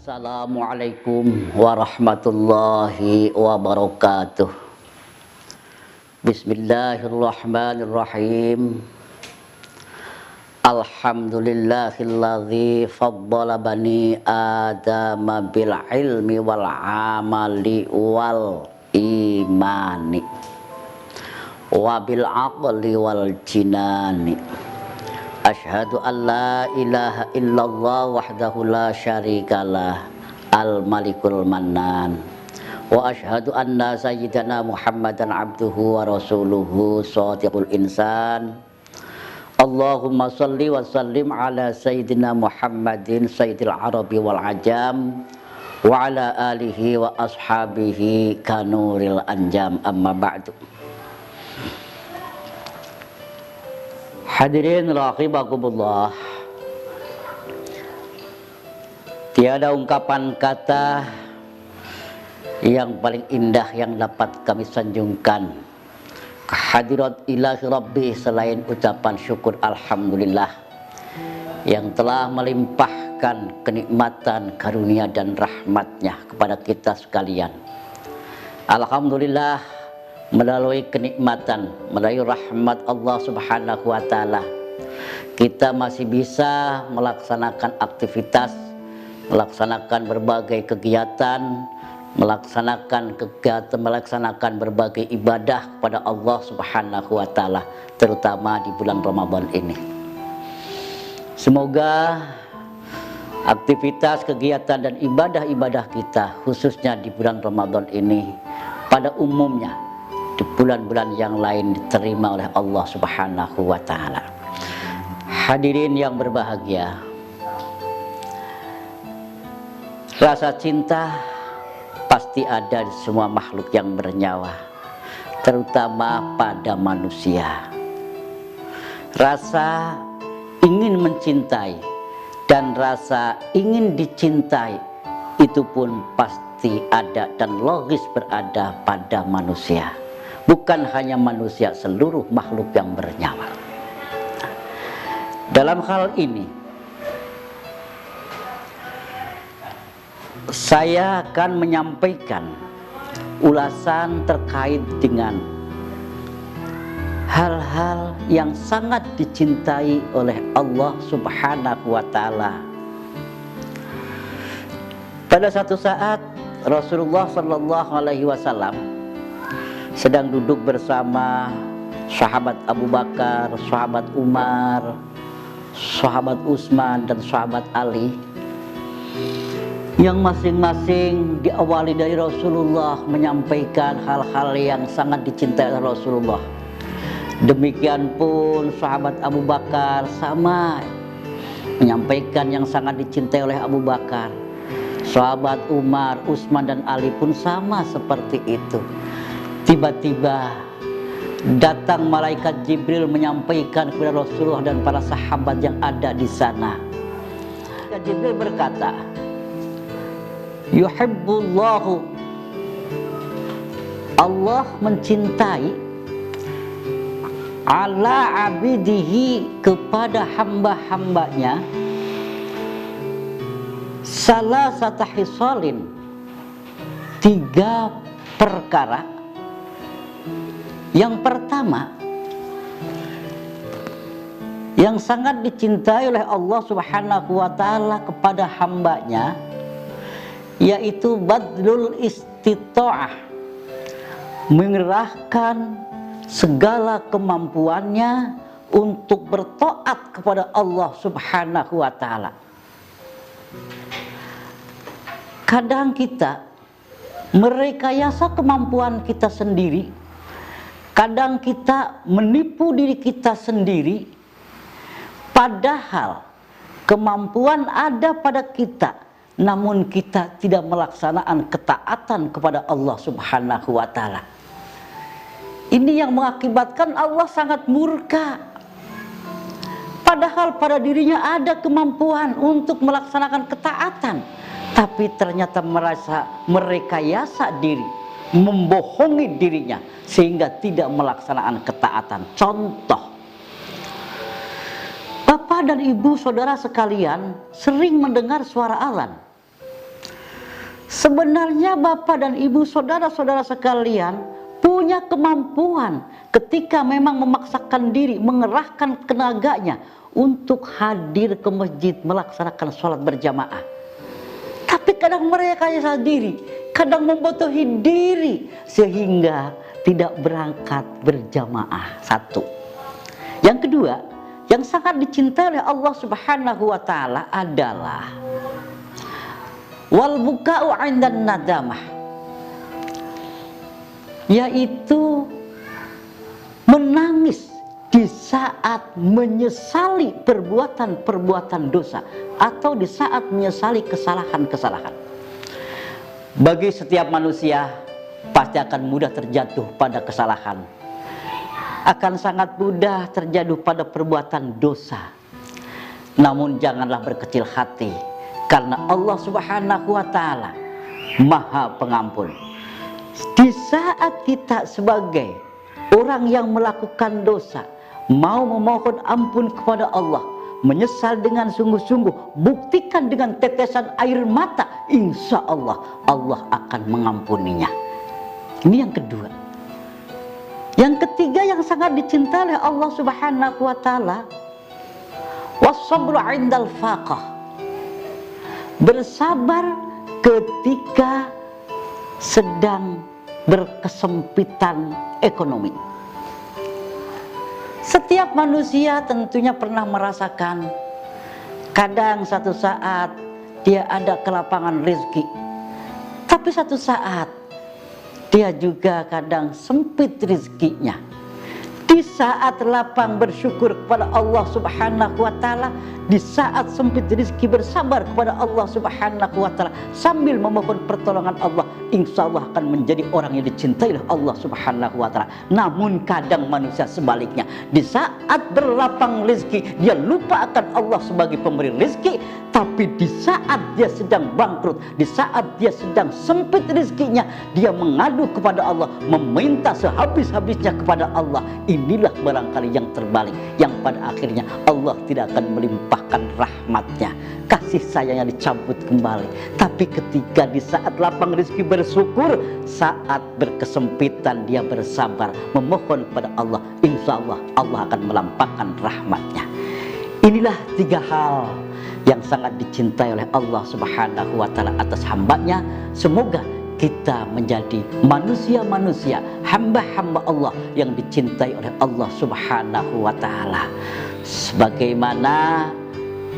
Assalamualaikum warahmatullahi wabarakatuh. Bismillahirrahmanirrahim. Alhamdulillahilladzi faddala bani adama bil ilmi wal amali wal imani wa bil aqli wal jinani. Asyhadu an la ilaha illallah wahdahu la syarikalah al-malikul mannan wa asyhadu anna sayyidana Muhammadan abduhu wa rasuluhu shadiqul insan. Allahumma salli wa sallim ala sayyidina Muhammadin sayyidil arabi wal ajam wa ala alihi wa ashabihi kanuril anjam, amma ba'du. Hadirin rahimakumullah, tiada ungkapan kata yang paling indah yang dapat kami sanjungkan kehadirat ilahi rabbi selain ucapan syukur alhamdulillah yang telah melimpahkan kenikmatan, karunia dan rahmatnya kepada kita sekalian. Alhamdulillah, melalui kenikmatan, melalui rahmat Allah Subhanahu wa Ta'ala, kita masih bisa melaksanakan aktivitas, melaksanakan berbagai kegiatan, melaksanakan berbagai ibadah kepada Allah Subhanahu wa Ta'ala, terutama di bulan Ramadan ini. Semoga aktivitas, kegiatan dan ibadah-ibadah kita khususnya di bulan Ramadan ini pada umumnya di bulan-bulan yang lain diterima oleh Allah Subhanahu wa Ta'ala. Hadirin yang berbahagia, rasa cinta pasti ada di semua makhluk yang bernyawa, terutama pada manusia. Rasa ingin mencintai dan rasa ingin dicintai itu pun pasti ada dan logis berada pada manusia. Bukan hanya manusia, seluruh makhluk yang bernyawa. Dalam hal ini, saya akan menyampaikan ulasan terkait dengan hal-hal yang sangat dicintai oleh Allah Subhanahu wa Ta'ala. Pada satu saat Rasulullah Sallallahu Alaihi Wasallam sedang duduk bersama sahabat Abu Bakar, sahabat Umar, sahabat Utsman dan sahabat Ali, yang masing-masing diawali dari Rasulullah menyampaikan hal-hal yang sangat dicintai oleh Rasulullah. Demikian pun sahabat Abu Bakar sama menyampaikan yang sangat dicintai oleh Abu Bakar. Sahabat Umar, Utsman dan Ali pun sama seperti itu. Tiba-tiba datang malaikat Jibril menyampaikan kepada Rasulullah dan para sahabat yang ada di sana. Malaikat Jibril berkata, yuhibbullahu, Allah mencintai ala abidihi, kepada hamba-hambanya, salasata hisalin, 3 perkara. Yang pertama, yang sangat dicintai oleh Allah Subhanahu wa Ta'ala kepada hambanya, yaitu badlul istita'ah, mengerahkan segala kemampuannya untuk bertaat kepada Allah Subhanahu wa Ta'ala. Kadang kita merekayasa kemampuan kita sendiri, kadang kita menipu diri kita sendiri, padahal kemampuan ada pada kita, namun kita tidak melaksanakan ketaatan kepada Allah Subhanahu wa Ta'ala. Ini yang mengakibatkan Allah sangat murka. Padahal pada dirinya ada kemampuan untuk melaksanakan ketaatan, tapi ternyata merasa merekayasa diri, membohongi dirinya sehingga tidak melaksanakan ketaatan. Contoh, Bapak dan Ibu saudara sekalian sering mendengar suara azan. Sebenarnya bapak dan ibu, saudara-saudara sekalian, punya kemampuan ketika memang memaksakan diri, mengerahkan tenaganya untuk hadir ke masjid melaksanakan sholat berjamaah. Tapi kadang mereka sendiri, kadang membutuhi diri sehingga tidak berangkat berjamaah. Satu. Yang kedua, yang sangat dicintai oleh Allah Subhanahu wa taala adalah wal buka'u 'indan nadamah, yaitu menangis di saat menyesali perbuatan-perbuatan dosa atau di saat menyesali kesalahan-kesalahan. Bagi setiap manusia pasti akan mudah terjatuh pada kesalahan, akan sangat mudah terjatuh pada perbuatan dosa. Namun janganlah berkecil hati, karena Allah Subhanahu wa taala Maha Pengampun. Di saat kita sebagai orang yang melakukan dosa mau memohon ampun kepada Allah, menyesal dengan sungguh-sungguh, buktikan dengan tetesan air mata, insya Allah Allah akan mengampuninya. Ini yang kedua. Yang ketiga yang sangat dicintai oleh Allah Subhanahu wa taala, was-sabru 'indal faqah, bersabar ketika sedang berkesempitan ekonomi. Setiap manusia tentunya pernah merasakan, kadang satu saat dia ada kelapangan rezeki, tapi satu saat dia juga kadang sempit rezekinya. Di saat lapang bersyukur kepada Allah Subhanahu wa taala, di saat sempit rezeki bersabar kepada Allah Subhanahu wa taala sambil memohon pertolongan Allah, insya Allah akan menjadi orang yang dicintai oleh Allah Subhanahu wa taala. Namun kadang manusia sebaliknya, di saat berlapang rezeki dia lupa akan Allah sebagai pemberi rezeki, tapi di saat dia sedang bangkrut, di saat dia sedang sempit rezekinya, dia mengadu kepada Allah, meminta sehabis-habisnya kepada Allah. Inilah barangkali yang terbalik, yang pada akhirnya Allah tidak akan melimpahkan rahmatnya, kasih sayangnya dicabut kembali. Tapi ketika di saat lapang rezeki bersyukur, saat berkesempitan dia bersabar, memohon kepada Allah, insya Allah Allah akan melampahkan rahmatnya. Inilah tiga hal yang sangat dicintai oleh Allah Subhanahu wa taala atas hambanya. Semoga kita menjadi manusia-manusia, hamba-hamba Allah yang dicintai oleh Allah Subhanahu wa taala, sebagaimana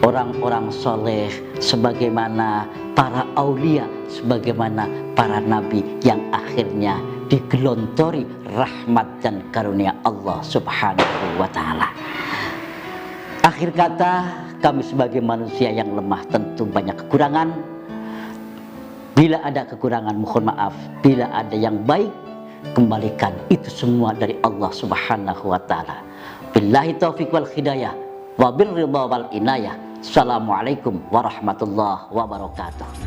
orang-orang soleh, sebagaimana para aulia, sebagaimana para nabi yang akhirnya digelontori rahmat dan karunia Allah Subhanahu wa taala. Akhir kata, kami sebagai manusia yang lemah tentu banyak kekurangan. Bila ada kekurangan mohon maaf, bila ada yang baik kembalikan, itu semua dari Allah Subhanahu wa taala. Billahi taufiq wal hidayah wa birridha wal inayah. Assalamualaikum warahmatullahi wabarakatuh.